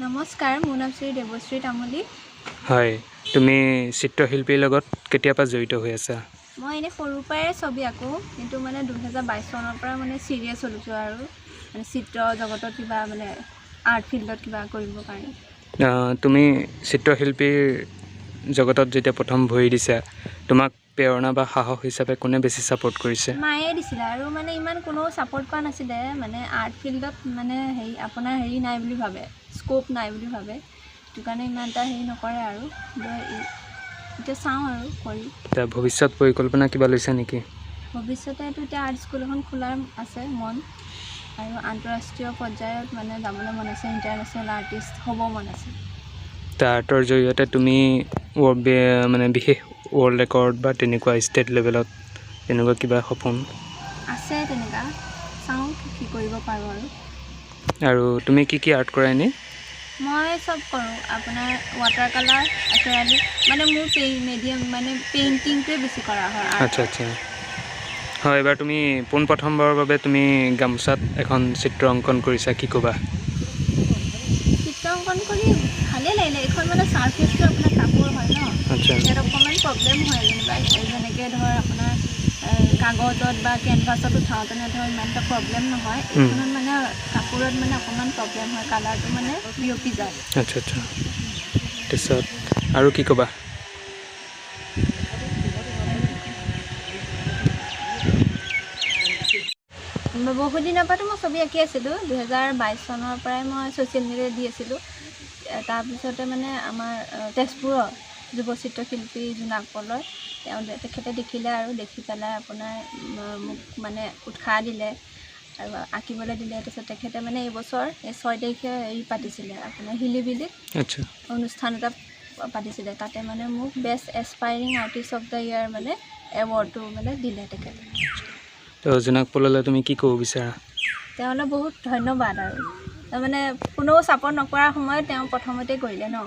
নমস্কাৰ, মোৰ নাম শ্ৰী দেৱশ্ৰী তামুলী। হয়, তুমি চিত্ৰশিল্পীৰ লগত কেতিয়াবা জড়িত হৈ আছা? মই এনেই সৰুৰ পৰাই ছবি আঁকো, কিন্তু মানে 2022 চনৰ পৰা মানে চিৰিয়াছ হৈছোঁ আৰু মানে চিত্ৰ জগতত কিবা মানে আৰ্ট ফিল্ডত কিবা কৰিবৰ কাৰণে। তুমি চিত্ৰশিল্পীৰ জগতত যেতিয়া প্ৰথম ভৰি দিছা, তোমাক প্ৰেৰণা বা সাহস হিচাপে কোনে বেছি ছাপোৰ্ট কৰিছে? মায়ে দিছিলে আৰু মানে ইমান কোনো ছাপোৰ্ট পোৱা নাছিলে। মানে আৰ্ট ফিল্ডত মানে আপোনাৰ নাই বুলি ভাবে, স্ক'প নাই বুলি ভাবে, সেইটো কাৰণে ইমান এটা নকৰে আৰু এতিয়া চাওঁ আৰু কৰি। এতিয়া ভৱিষ্যত পৰিকল্পনা কিবা লৈছা নেকি? ভৱিষ্যতেতো এতিয়া আৰ্ট স্কুল এখন খোলাৰ আছে মন, আৰু আন্তঃৰাষ্ট্ৰীয় পৰ্যায়ত মানে যাবলৈ মন আছে, ইণ্টাৰনেশ্যনেল আৰ্টিষ্ট হ'ব মন আছে। আৰ্টৰ জৰিয়তে তুমি মানে বিশেষ ৱৰ্ল্ড ৰেকৰ্ড বা তেনেকুৱা ষ্টেট লেভেলত তেনেকুৱা কিবা সপোন আছে? তেনেকুৱা চাওঁ কি কৰিব পাৰোঁ আৰু তুমি কি আৰ্ট কৰা এনেই? মই চব কৰোঁ, আপোনাৰ ৱাটাৰ কালাৰ, এক্ৰেলিক, মানে মোৰ মেডিয়াম মানে পেইণ্টিংটোৱে বেছি কৰা হয়। আচ্ছা। হয়, এবাৰ তুমি পোনপ্ৰথমবাৰৰ বাবে তুমি গামোচাত এখন চিত্ৰ অংকন কৰিছা, কি ক'বা? চিত্ৰ অংকন কৰি ভালেই লাগিলে। এইখন মানে চাৰ্ফেচটো আপোনাৰ কাপোৰ হয় ন, আচ্ছা। ইয়াত অকণমান প্ৰব্লেম হয় যেনিবা, যেনেকৈ ধৰ আপোনাৰ কাগজত বা কেনভাছত উঠাওঁতে ধৰ ইমান এটা প্ৰব্লেম নহয়। এইখনত মানে কাপোৰত মানে অকণমান প্ৰব্লেম হয়, কালাৰটো মানে বিয়পি যায়। আচ্ছা। তাৰপিছত আৰু কি ক'বা? বহুত দিনৰ পৰাতো মই ছবি আঁকি আছিলোঁ। 2022 চনৰ পৰাই মই ছ'চিয়েল মিডিয়াত দি আছিলোঁ। তাৰপিছতে মানে আমাৰ তেজপুৰৰ যুৱ চিত্ৰশিল্পী জোনাক পলয়, তেখেতে দেখিলে আৰু দেখি পেলাই আপোনাৰ মোক মানে উৎসাহ দিলে আৰু আঁকিবলৈ দিলে। তাৰপিছত তেখেতে মানে এইবছৰ 6 তাৰিখে পাতিছিলে আপোনাৰ হিলিবিলিত অনুষ্ঠান এটা পাতিছিলে। তাতে মানে মোক best aspiring artist of the year মানে এৱাৰ্ডটো মানে দিলে তেখেতে। তো জোনাক পলয়লৈ তুমি কি ক'ব বিচাৰা? তেওঁলৈ বহুত ধন্যবাদ। আৰু তাৰমানে কোনেও ছাপোৰ্ট নকৰাৰ সময়ত তেওঁ প্ৰথমতে কৰিলে ন।